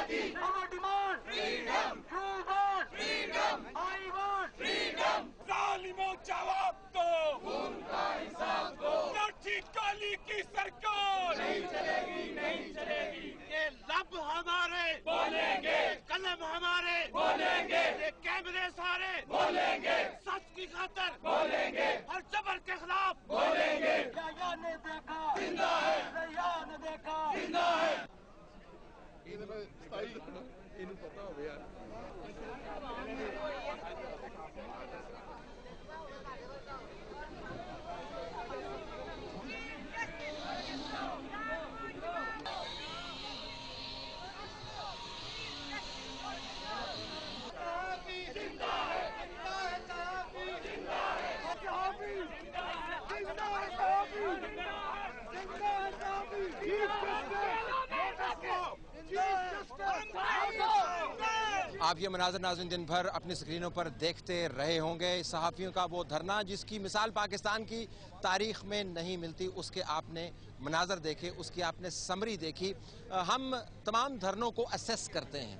Our demand freedom. You want freedom. I want freedom. जालिमों जवाब दो, उनका हिसाब दो। लाठी काली की सरकार नहीं चलेगी, नहीं चलेगी। ये लब हमारे बोलेंगे, कलम हमारे बोलेंगे, ये कैमरे सारे बोलेंगे, सच की खातर बोलेंगे, हर जबर के खिलाफ बोलेंगे। या ने देखा जिंदा है, या ने देखा जिंदा है। आप ये मनाज़र नाज़रीन दिन भर अपनी स्क्रीनों पर देखते रहे होंगे। सहाफ़ियों का वो धरना जिसकी मिसाल पाकिस्तान की तारीख़ में नहीं मिलती, उसके आपने मनाज़र देखे, उसकी आपने समरी देखी। हम तमाम धरनों को असेस करते हैं,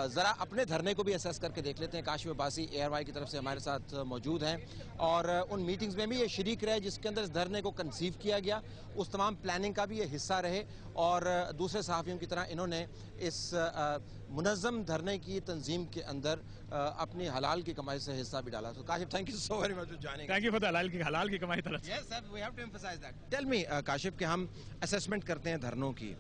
ज़रा अपने धरने को भी असेस करके देख लेते हैं। काशिफ अब्बासी ARY की तरफ से हमारे साथ मौजूद हैं और उन मीटिंग्स में भी ये शरीक रहे जिसके अंदर इस धरने को कंसीव किया गया, उस तमाम प्लानिंग का भी ये हिस्सा रहे और दूसरे सहाफ़ियों की तरह इन्होंने इस मुनज़्ज़म धरने की तंजीम के अंदर अपनी हलाल की कमाई से हिस्सा भी डाला। तो Kashif, thank you so very much for joining. Thank you for the हलाल की कमाई तरफ। Yes sir, we have to emphasize that. Tell me Kashif कि हम असेसमेंट करते हैं धरनों की,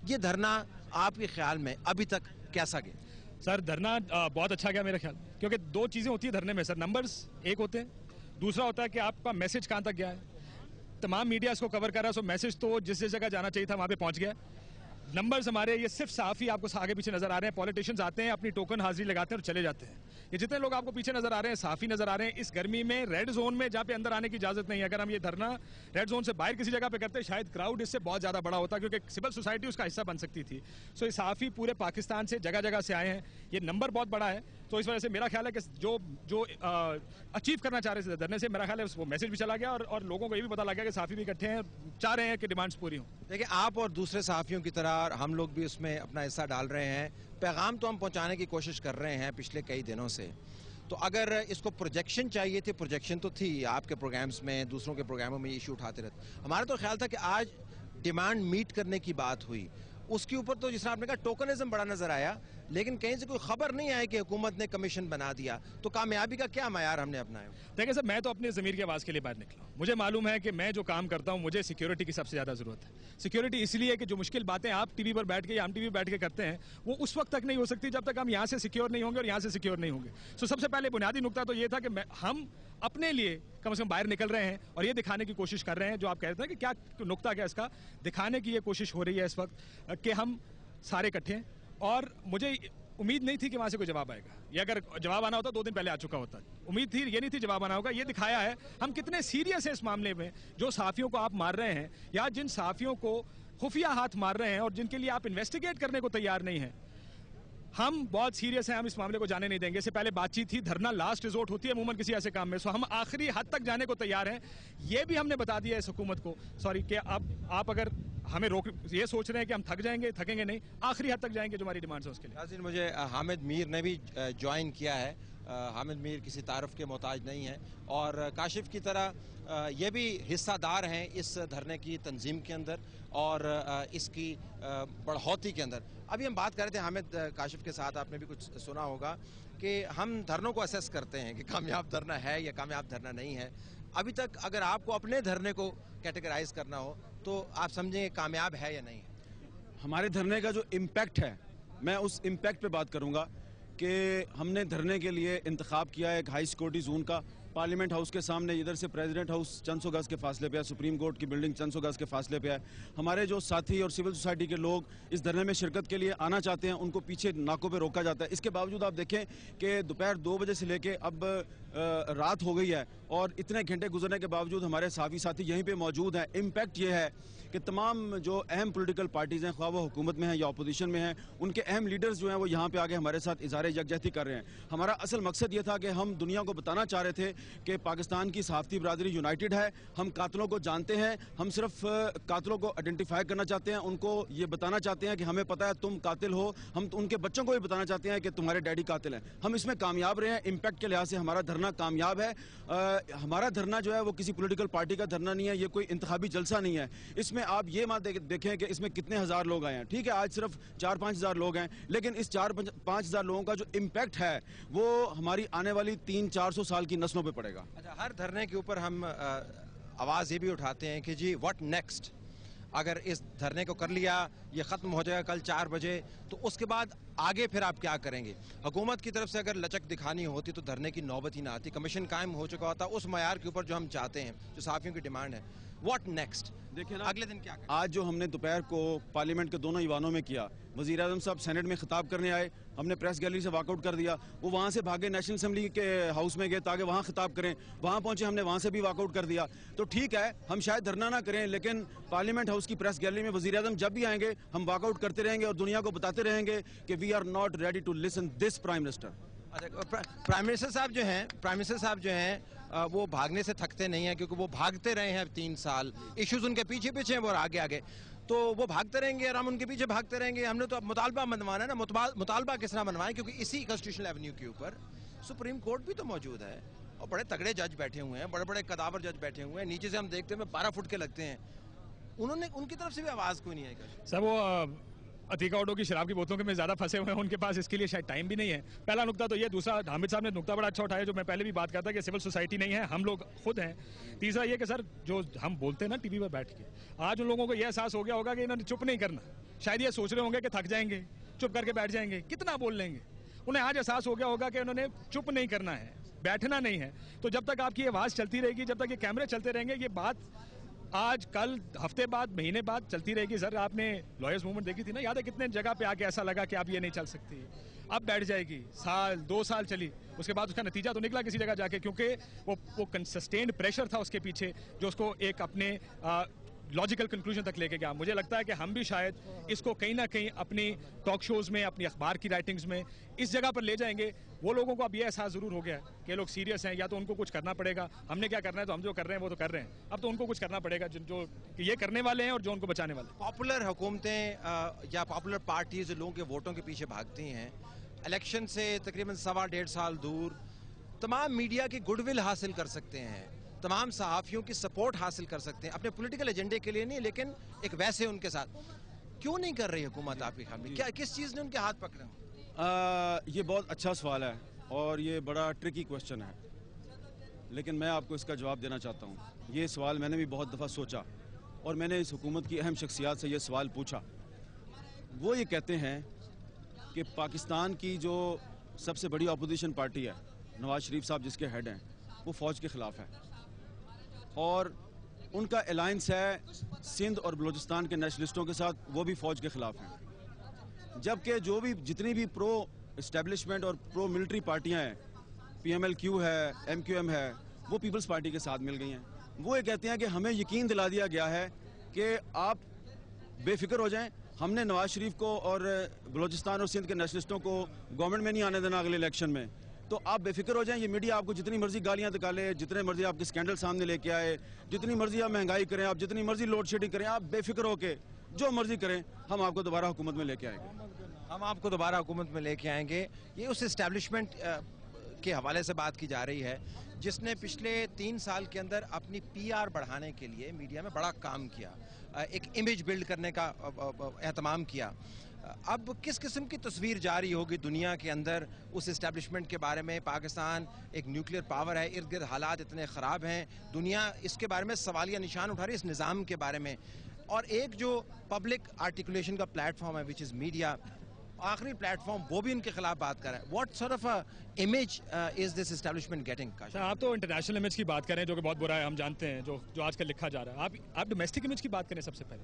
ये धरना आपके ख्याल में अभी तक कैसा गया? सर धरना बहुत अच्छा गया मेरा ख्याल, क्योंकि दो चीज़ें होती है धरने में सर, नंबर्स एक होते हैं, दूसरा होता है कि आपका मैसेज कहाँ तक गया है। तमाम मीडिया इसको कवर कर रहा है, सो मैसेज तो जिस जिस जगह जाना चाहिए था वहाँ पे पहुँच गया। नंबर्स हमारे ये सिर्फ सहाफ़ी आपको आगे पीछे नजर आ रहे हैं, पॉलिटिशियंस आते हैं अपनी टोकन हाजिरी लगाते हैं और चले जाते हैं। ये जितने लोग आपको पीछे नजर आ रहे हैं सहाफ़ी नजर आ रहे हैं। इस गर्मी में रेड जोन में जहाँ पे अंदर आने की इजाजत नहीं है, अगर हम ये धरना रेड जोन से बाहर किसी जगह पे करते शायद क्राउड इससे बहुत ज्यादा बड़ा होता, क्योंकि सिविल सोसाइटी उसका हिस्सा बन सकती थी। सो ये सहाफ़ी पूरे पाकिस्तान से जगह जगह से आए हैं, ये नंबर बहुत बड़ा है। तो इस वजह से मेरा ख्याल है कि जो अचीव करना चाह रहे थे धरने से, मेरा ख्याल है वो मैसेज भी चला गया और लोगों को ये भी पता लग गया कि सहाफ़ी भी इकट्ठे हैं, चाह रहे हैं कि डिमांड्स पूरी हों। देखिए, आप और दूसरे सहाफ़ियों की तरह हम लोग भी उसमें अपना हिस्सा डाल रहे हैं। पैगाम तो हम पहुंचाने की कोशिश कर रहे हैं पिछले कई दिनों से। तो अगर इसको प्रोजेक्शन चाहिए थी, प्रोजेक्शन तो थी आपके प्रोग्राम्स में, दूसरों के प्रोग्रामों में इशू उठाते रहते। हमारा तो ख्याल था कि आज डिमांड मीट करने की बात हुई, उसके ऊपर तो जिस तरह आपने कहा टोकनिज्म बड़ा नजर आया, लेकिन कहीं से कोई खबर नहीं आई कि हुकूमत ने कमीशन बना दिया। तो कामयाबी का क्या मायार हमने अपनाया? देखिए सर, मैं तो अपने ज़मीर की आवाज़ के लिए बाहर निकला हूँ। मुझे मालूम है कि मैं जो काम करता हूँ मुझे सिक्योरिटी की सबसे ज़्यादा ज़रूरत है। सिक्योरिटी इसलिए कि जो मुश्किल बातें आप टीवी पर बैठ के या हम टीवी पर बैठ के करते हैं वो उस वक्त तक नहीं हो सकती जब तक हम यहाँ से सिक्योर नहीं होंगे और यहाँ से सिक्योर नहीं होंगे। सो सबसे पहले बुनियादी नुकता तो ये था कि हम अपने लिए कम से कम बाहर निकल रहे हैं और ये दिखाने की कोशिश कर रहे हैं, जो आप कह रहे थे कि क्या नुकता क्या इसका दिखाने की ये कोशिश हो रही है इस वक्त कि हम सारे इकट्ठे हैं। और मुझे उम्मीद नहीं थी कि वहां से कोई जवाब आएगा, ये अगर जवाब आना होता 2 दिन पहले आ चुका होता। उम्मीद थी, ये नहीं थी जवाब आना होगा। ये दिखाया है हम कितने सीरियस हैं इस मामले में। जो सहाफ़ियों को आप मार रहे हैं या जिन सहाफ़ियों को खुफिया हाथ मार रहे हैं और जिनके लिए आप इन्वेस्टिगेट करने को तैयार नहीं हैं, हम बहुत सीरियस हैं, हम इस मामले को जाने नहीं देंगे। इससे पहले बातचीत थी, धरना लास्ट रिजोर्ट होती है अमूमन किसी ऐसे काम में। सो हम आखिरी हद तक जाने को तैयार हैं। ये भी हमने बता दिया इस हुकूमत को, सॉरी, कि अब आप अगर हमें रोक ये सोच रहे हैं कि हम थकेंगे नहीं, आखिरी हद तक जाएंगे जो हमारी डिमांड्स है उसके लिए। नाज़रीन, मुझे हामिद मीर ने भी ज्वाइन किया है। हामिद मीर किसी तारुफ के मोहताज नहीं है और काशिफ की तरह ये भी हिस्सादार हैं इस धरने की तंजीम के अंदर और इसकी बढ़ोतरी के अंदर। अभी हम बात कर रहे थे हामिद, काशिफ के साथ आपने भी कुछ सुना होगा कि हम धरनों को असेस करते हैं कि कामयाब धरना है या कामयाब धरना नहीं है। अभी तक अगर आपको अपने धरने को कैटेगराइज करना हो तो आप समझेंगे कामयाब है या नहीं है? हमारे धरने का जो इम्पैक्ट है, मैं उस इम्पैक्ट पे बात करूंगा कि हमने धरने के लिए इंतखाब किया है एक हाई सिक्योरिटी जोन का। पार्लियामेंट हाउस के सामने, इधर से प्रेसिडेंट हाउस चंद सौ गज के फासले पे है, सुप्रीम कोर्ट की बिल्डिंग चंद सौ गज के फासले पे है। हमारे जो साथी और सिविल सोसाइटी के लोग इस धरने में शिरकत के लिए आना चाहते हैं, उनको पीछे नाकों पे रोका जाता है। इसके बावजूद आप देखें कि दोपहर 2 बजे से लेके अब रात हो गई है और इतने घंटे गुजरने के बावजूद हमारे सहाफ़ी साथी यहीं पे मौजूद हैं। इम्पैक्ट ये है कि तमाम जो अहम पॉलिटिकल पार्टीज़ हैं, ख्वाह वो हुकूमत में हैं या अपोजिशन में हैं, उनके अहम लीडर्स जो हैं वो यहाँ पे आके हमारे साथ इज़हार यकजहती कर रहे हैं। हमारा असल मकसद ये था कि हम दुनिया को बताना चाह रहे थे कि पाकिस्तान की सहाफ़ती बरादरी यूनाइटेड है, हम कातिलों को जानते हैं, हम सिर्फ कातिलों को आइडेंटिफाई करना चाहते हैं, उनको ये बताना चाहते हैं कि हमें पता है तुम कातिल हो, हम उनके बच्चों को भी बताना चाहते हैं कि तुम्हारे डैडी कातिल हैं। हम इसमें कामयाब रहे हैं, इम्पैक्ट के लिहाज से हमारा धरना कामयाब है। हमारा धरना जो है वो किसी पॉलिटिकल पार्टी का धरना नहीं है, ये कोई इंतखाबी जलसा नहीं है। इसमें आप ये मत देखें कि इसमें कितने हज़ार लोग आए हैं। ठीक है, आज सिर्फ 4-5 हज़ार लोग हैं, लेकिन इस 4-5 हज़ार लोगों का जो इम्पैक्ट है वो हमारी आने वाली 300-400 साल की नस्लों पे पड़ेगा। अच्छा, हर धरने के ऊपर हम आवाज़ ये भी उठाते हैं कि जी व्हाट नेक्स्ट, अगर इस धरने को कर लिया, ये ख़त्म हो जाएगा कल 4 बजे, तो उसके बाद आगे फिर आप क्या करेंगे? हुकूमत की तरफ से अगर लचक दिखानी होती तो धरने की नौबत ही ना आती, कमीशन कायम हो चुका होता उस मयार के ऊपर जो हम चाहते हैं, जो सहाफ़ियों की डिमांड है। What next? देखिए ना, अगले दिन क्या करें? आज जो हमने दोपहर को पार्लियामेंट के दोनों ईवानों में किया, वज़ीर आज़म साहब सेनेट में खिताब करने आए, हमने प्रेस गैलरी से वॉकआउट कर दिया, वो वहाँ से भागे नेशनल असेंबली के हाउस में गए ताकि वहाँ खिताब करें, वहाँ पहुँचे, हमने वहाँ से भी वॉकआउट कर दिया। तो ठीक है, हम शायद धरना ना करें, लेकिन पार्लियामेंट हाउस की प्रेस गैलरी में वज़ीर आज़म जब भी आएंगे हम वॉकआउट करते रहेंगे और दुनिया को बताते रहेंगे कि we are not ready to listen this prime minister. अच्छा, प्राइम मिनिस्टर साहब जो हैं वो भागने से थकते नहीं हैं, क्योंकि वो भागते रहे हैं 3 साल, इश्यूज उनके पीछे पीछे हैं और आगे आगे, तो वो भागते रहेंगे और हम उनके पीछे भागते रहेंगे। हमने तो अब मुतालबा मनवाना है ना, मुतालबा किस तरह मनवाएं, क्योंकि इसी कॉन्स्टिट्यूशनल एवेन्यू के ऊपर सुप्रीम कोर्ट भी तो मौजूद है और बड़े तगड़े जज बैठे हुए हैं, बड़े बड़े कदावर जज बैठे हुए हैं, नीचे से हम देखते हैं 12 फुट के लगते हैं, उनकी तरफ से भी आवाज़ कोई नहीं आई। सर वो अतीका ऑटो की शराब की बोतलों के में ज़्यादा फंसे हुए हैं, उनके पास इसके लिए शायद टाइम भी नहीं है। पहला नुकता तो ये, दूसरा हामिद साहब ने नुकता बड़ा अच्छा उठाया जो मैं पहले भी बात करता कि सिविल सोसाइटी नहीं है, हम लोग खुद हैं। तीसरा ये कि सर जो हम बोलते हैं ना टीवी पर बैठ के, आज उन लोगों को यह एहसास हो गया होगा कि इन्होंने चुप नहीं करना, शायद ये सोच रहे होंगे कि थक जाएंगे, चुप करके बैठ जाएंगे, कितना बोल लेंगे। उन्हें आज एहसास हो गया होगा कि उन्होंने चुप नहीं करना है, बैठना नहीं है। तो जब तक आपकी आवाज़ चलती रहेगी, जब तक ये कैमरे चलते रहेंगे, ये बात आज कल हफ्ते बाद महीने बाद चलती रहेगी। सर आपने लॉयर्स मूवमेंट देखी थी ना, याद है कितने जगह पे आके ऐसा लगा कि आप ये नहीं चल सकती, अब बैठ जाएगी, 1-2 साल चली, उसके बाद उसका नतीजा तो निकला किसी जगह जाके, क्योंकि वो कंसिस्टेंट प्रेशर था उसके पीछे जो उसको एक अपने लॉजिकल कंक्लूजन तक लेके गया। मुझे लगता है कि हम भी शायद इसको कहीं ना कहीं अपनी टॉक शोज में, अपनी अखबार की राइटिंग्स में इस जगह पर ले जाएंगे। वो लोगों को अब ये एहसास जरूर हो गया है कि लोग सीरियस हैं, या तो उनको कुछ करना पड़ेगा, हमने क्या करना है तो हम जो कर रहे हैं वो तो कर रहे हैं, अब तो उनको कुछ करना पड़ेगा जो ये करने वाले हैं और जो उनको बचाने वाले हैं। पॉपुलर हुकूमतें या पॉपुलर पार्टीज लोगों के वोटों के पीछे भागती हैं, इलेक्शन से तकरीबन 1.25 साल दूर तमाम मीडिया की गुडविल हासिल कर सकते हैं, तमाम सहाफ़ियों की सपोर्ट हासिल कर सकते हैं, अपने पॉलिटिकल एजेंडे के लिए नहीं, लेकिन एक वैसे उनके साथ क्यों नहीं कर रही हुकूमत आपके ख्याल में? क्या किस चीज़ ने उनके हाथ पकड़े? ये बहुत अच्छा सवाल है और ये बड़ा ट्रिकी क्वेश्चन है, लेकिन मैं आपको इसका जवाब देना चाहता हूँ। ये सवाल मैंने भी बहुत दफ़ा सोचा और मैंने इस हुकूमत की अहम शख्सियात से ये सवाल पूछा। वो ये कहते हैं कि पाकिस्तान की जो सबसे बड़ी अपोजिशन पार्टी है, नवाज शरीफ साहब जिसके हेड हैं, वो फ़ौज के ख़िलाफ़ है और उनका अलायंस है सिंध और बलूचिस्तान के नेशनलिस्टों के साथ, वो भी फ़ौज के ख़िलाफ़ हैं। जबकि जितनी भी प्रो इस्टेब्लिशमेंट और प्रो मिलिट्री पार्टियां हैं, PMLQ है, MQM है, वो पीपल्स पार्टी के साथ मिल गई हैं। वो ये कहते हैं कि हमें यकीन दिला दिया गया है कि आप बेफिक्र हो जाएं, हमने नवाज शरीफ को और बलूचिस्तान और सिंध के नेशनलिस्टों को गवर्नमेंट में नहीं आने देना अगले इलेक्शन में, तो आप बेफिक्र हो जाएं। ये मीडिया आपको जितनी मर्जी गालियां निकाले, जितने मर्जी आपके स्कैंडल सामने लेके आए, जितनी मर्जी आप महंगाई करें, आप जितनी मर्जी लोड शेडिंग करें, आप बेफिक्र होके जो मर्जी करें, हम आपको दोबारा हुकूमत में लेके आएंगे। हम आपको दोबारा हुकूमत में लेके आएंगे। ये उस इस्टेब्लिशमेंट के हवाले से बात की जा रही है जिसने पिछले 3 साल के अंदर अपनी PR बढ़ाने के लिए मीडिया में बड़ा काम किया, एक इमेज बिल्ड करने का एहतमाम किया। अब किस किस्म की तस्वीर जारी होगी दुनिया के अंदर उस इस्टेब्लिशमेंट के बारे में? पाकिस्तान एक न्यूक्लियर पावर है, इर्द गिर्द हालात इतने ख़राब हैं, दुनिया इसके बारे में सवालिया निशान उठा रही है, इस निज़ाम के बारे में। और एक जो पब्लिक आर्टिकुलेशन का प्लेटफॉर्म है विच इज़ मीडिया, आखिरी प्लेटफॉर्म, वो भी इनके खिलाफ बात कर रहा है। What sort of a image is this establishment getting? आप तो इंटरनेशनल इमेज की बात करें जो कि बहुत बुरा है, हम जानते हैं, जो आजकल लिखा जा रहा है। आप डोमेस्टिक इमेज की बात करें सबसे पहले।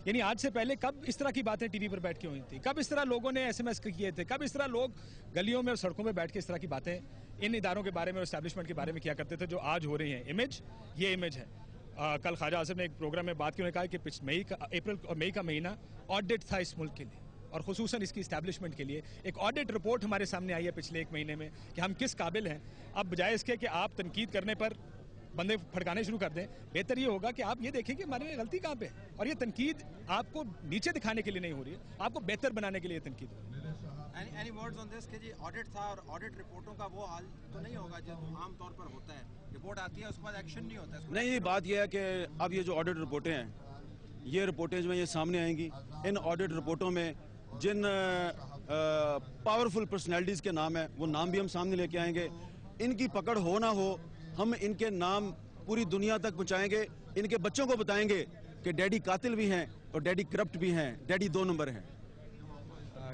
यानी आज से पहले कब इस तरह की बातें टीवी पर बैठ के हुई थी? कब इस तरह लोगों ने SMS किए थे? कब इस तरह लोग गलियों में और सड़कों में बैठ के इस तरह की बातें इन इदारों के बारे में और एस्टेब्लिशमेंट के बारे में किया करते थे जो आज हो रही हैं? इमेज, ये इमेज है। कल ख्वाजा आसिफ ने एक प्रोग्राम में बात की, उन्होंने कहा कि अप्रैल और मई का महीना ऑडिट था इस मुल्क के लिए। और खुसूसन इसकी इस्टेब्लिशमेंट के लिए एक ऑडिट रिपोर्ट हमारे सामने आई है पिछले 1 महीने में कि हम किस काबिल हैं। अब बजाय इसके कि आप तनकीद करने पर बंदे फटकाने शुरू कर दें, बेहतर ये होगा कि आप ये देखें कि हमारे में गलती कहाँ पे है। और ये तनकीद आपको नीचे दिखाने के लिए नहीं हो रही है, आपको बेहतर बनाने के लिए तनकीद हो रही है। एनी वर्ड्स ऑन दिस कि जी ऑडिट था और ऑडिट रिपोर्टों का वो हाल तो नहीं होगा जो आमतौर पर होता है, रिपोर्ट आती है उसके बाद एक्शन नहीं होता है। नहीं, बात यह है कि अब ये जो ऑडिट रिपोर्टें हैं, ये रिपोर्टें जो हैं ये सामने आएंगी। इन ऑडिट रिपोर्टों में जिन पावरफुल पर्सनैलिटीज़ के नाम है वो नाम भी हम सामने लेके आएंगे। इनकी पकड़ हो ना हो, हम इनके नाम पूरी दुनिया तक पहुँचाएंगे। इनके बच्चों को बताएंगे कि डैडी कातिल भी हैं और डैडी करप्ट भी हैं, डैडी 2 नंबर हैं।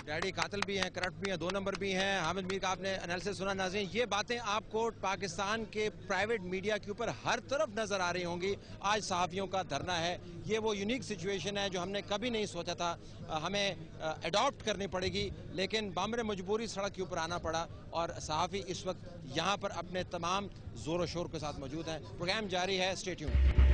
डैडी कातिल भी हैं, करप्ट भी हैं, 2 नंबर भी हैं। हामिद मीर का आपने एनालिसिस सुना। नाज़रीन, ये बातें आपको पाकिस्तान के प्राइवेट मीडिया के ऊपर हर तरफ नजर आ रही होंगी। आज सहाफ़ियों का धरना है, ये वो यूनिक सिचुएशन है जो हमने कभी नहीं सोचा था हमें अडॉप्ट करनी पड़ेगी, लेकिन बामरे मजबूरी सड़क के ऊपर आना पड़ा और सहाफ़ी इस वक्त यहाँ पर अपने तमाम ज़ोर शोर के साथ मौजूद हैं। प्रोग्राम जारी है, स्टे ट्यून्ड।